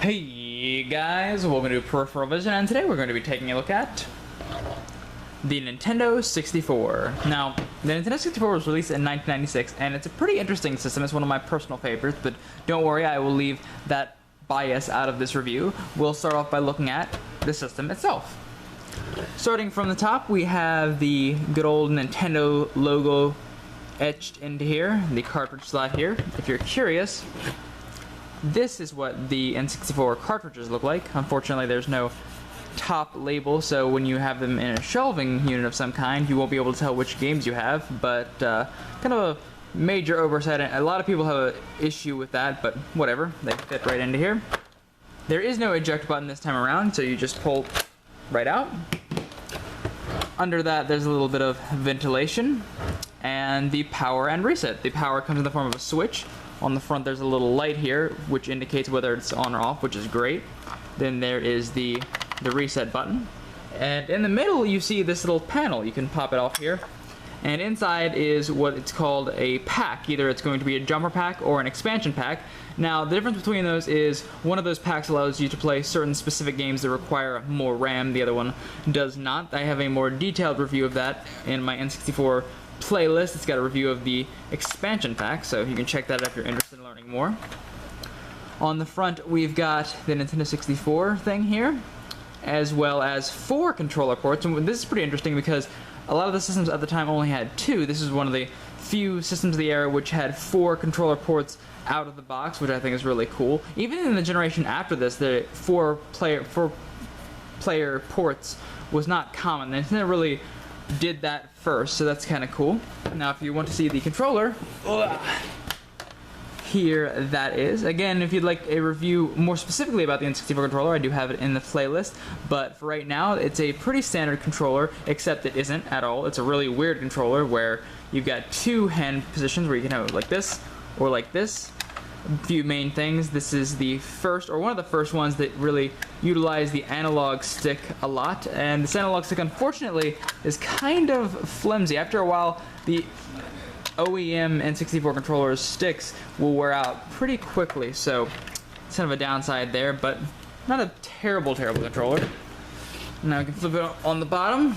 Hey guys, welcome to Peripheral Vision, and today we're going to be taking a look at the Nintendo 64. Now, the Nintendo 64 was released in 1996, and it's a pretty interesting system. It's one of my personal favorites, but don't worry, I will leave that bias out of this review. We'll start off by looking at the system itself. Starting from the top, we have the good old Nintendo logo etched into here, the cartridge slot here. If you're curious, this is what the N64 cartridges look like. Unfortunately, there's no top label, so when you have them in a shelving unit of some kind, you won't be able to tell which games you have, but kind of a major oversight. A lot of people have an issue with that, but whatever, they fit right into here. There is no eject button this time around, so you just pull right out. Under that, there's a little bit of ventilation, and the power and reset. The power comes in the form of a switch. On the front there's a little light here which indicates whether it's on or off, which is great. Then there is the reset button. And in the middle you see this little panel. You can pop it off here. And inside is what it's called a pack. Either it's going to be a jumper pack or an expansion pack. Now the difference between those is one of those packs allows you to play certain specific games that require more RAM. The other one does not. I have a more detailed review of that in my N64 playlist. It's got a review of the expansion pack, so you can check that out if you're interested in learning more. On the front we've got the Nintendo 64 thing here, as well as 4 controller ports, and this is pretty interesting because a lot of the systems at the time only had 2. This is one of the few systems of the era which had 4 controller ports out of the box, which I think is really cool. Even in the generation after this, the 4 player ports was not common. Nintendo really did that first, so that's kind of cool. Now if you want to see the controller, here that is. Again, if you'd like a review more specifically about the N64 controller, I do have it in the playlist, but for right now it's a pretty standard controller, except it isn't at all. It's a really weird controller where you've got 2 hand positions where you can have it like this or like this. A few main things. This is the first, or one of the first ones that really utilize the analog stick a lot, and this analog stick unfortunately is kind of flimsy. After a while, the OEM N64 controllers sticks will wear out pretty quickly, so it's kind of a downside there, but not a terrible controller. Now we can flip it on the bottom.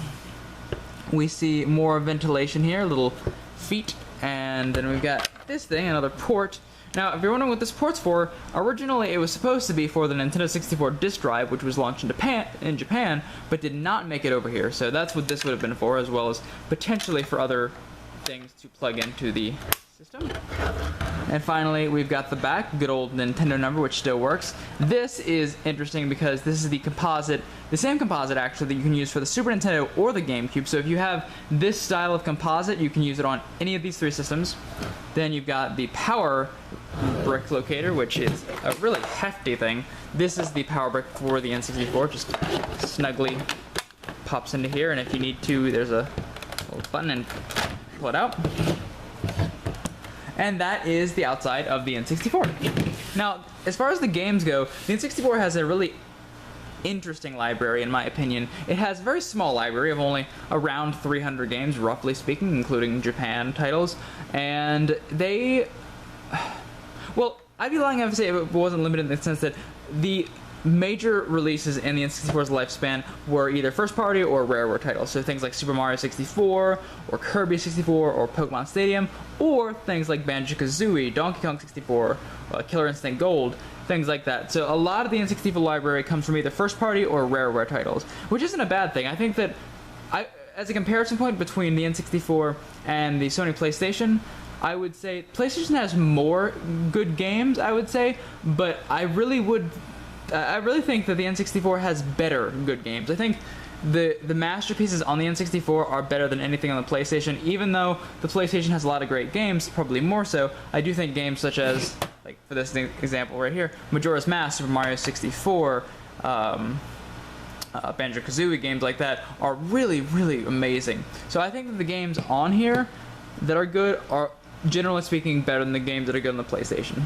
We see more ventilation here, little feet, and then we've got this thing, another port. Now, if you're wondering what this port's for, originally it was supposed to be for the Nintendo 64 disk drive, which was launched in Japan, but did not make it over here. So that's what this would have been for, as well as potentially for other things to plug into the system. And finally, we've got the back, good old Nintendo number, which still works. This is interesting because this is the composite, the same composite actually that you can use for the Super Nintendo or the GameCube. So if you have this style of composite, you can use it on any of these 3 systems. Then you've got the power brick locator, which is a really hefty thing. This is the power brick for the N64, just snugly pops into here, and if you need to, there's a little button and pull it out. And that is the outside of the N64. Now, as far as the games go, the N64 has a really interesting library, in my opinion. It has a very small library of only around 300 games, roughly speaking, including Japan titles, and they... Well, I'd be lying if I say it wasn't limited in the sense that the major releases in the N64's lifespan were either first-party or rareware titles, so things like Super Mario 64, or Kirby 64, or Pokemon Stadium, or things like Banjo-Kazooie, Donkey Kong 64, Killer Instinct Gold, things like that. So a lot of the N64 library comes from either first-party or rareware titles, which isn't a bad thing. I think that, as a comparison point between the N64 and the Sony PlayStation, I would say PlayStation has more good games, I would say, but I really think that the N64 has better good games. I think the masterpieces on the N64 are better than anything on the PlayStation, even though the PlayStation has a lot of great games, probably more so. I do think games such as, like for this example right here, Majora's Mask, Super Mario 64, Banjo-Kazooie, games like that are really, really amazing. So I think that the games on here that are good are, generally speaking, better than the games that are good on the PlayStation.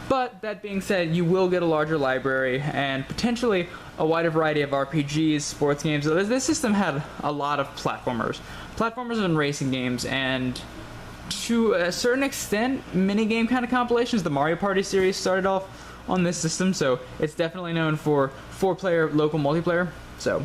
But that being said, you will get a larger library and potentially a wider variety of RPGs, sports games. This system had a lot of platformers and racing games, and to a certain extent, minigame kind of compilations. The Mario Party series started off on this system, so it's definitely known for 4-player local multiplayer. So,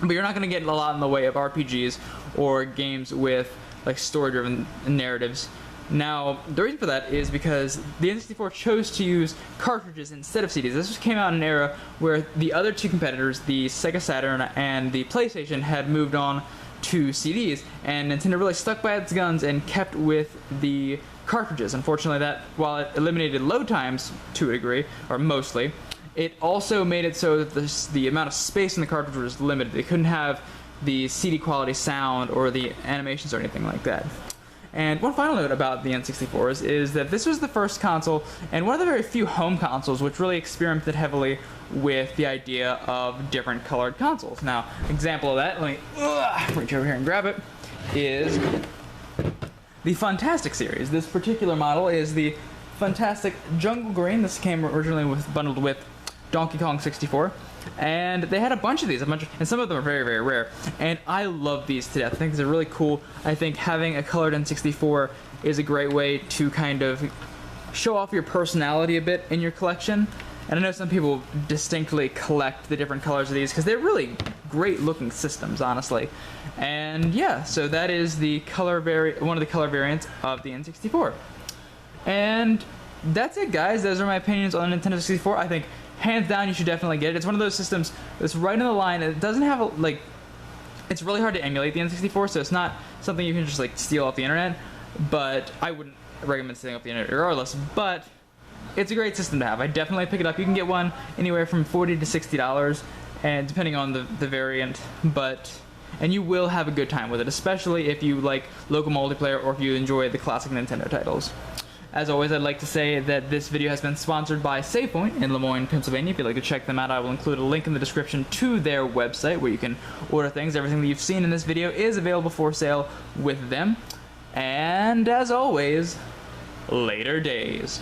but you're not going to get a lot in the way of RPGs or games with like story-driven narratives. Now, the reason for that is because the N64 chose to use cartridges instead of CDs. This came out in an era where the other two competitors, the Sega Saturn and the PlayStation, had moved on to CDs, and Nintendo really stuck by its guns and kept with the cartridges. Unfortunately, that, while it eliminated load times to a degree, or mostly, it also made it so that the amount of space in the cartridge was limited. They couldn't have the CD quality sound or the animations or anything like that. And one final note about the N64 is that this was the first console, and one of the very few home consoles, which really experimented heavily with the idea of different colored consoles. Now, example of that, let me reach over here and grab it, is the Fantastic series. This particular model is the Fantastic Jungle Green. This came originally bundled with Donkey Kong 64. And they had a bunch of these, and some of them are very, very rare. And I love these to death. I think these are really cool. I think having a colored N64 is a great way to kind of show off your personality a bit in your collection. And I know some people distinctly collect the different colors of these because they're really great looking systems, honestly. And yeah, so that is the one of the color variants of the N64. And that's it, guys. Those are my opinions on the Nintendo 64. I think hands down, you should definitely get it. It's one of those systems that's right in the line. It doesn't have it's really hard to emulate the N64, so it's not something you can just like steal off the internet. But I wouldn't recommend stealing off the internet regardless. But it's a great system to have. I definitely pick it up. You can get one anywhere from $40 to $60, and depending on the variant. And you will have a good time with it, especially if you like local multiplayer or if you enjoy the classic Nintendo titles. As always, I'd like to say that this video has been sponsored by Save Point in Lemoyne, Pennsylvania. If you'd like to check them out, I will include a link in the description to their website where you can order things. Everything that you've seen in this video is available for sale with them. And as always, later days.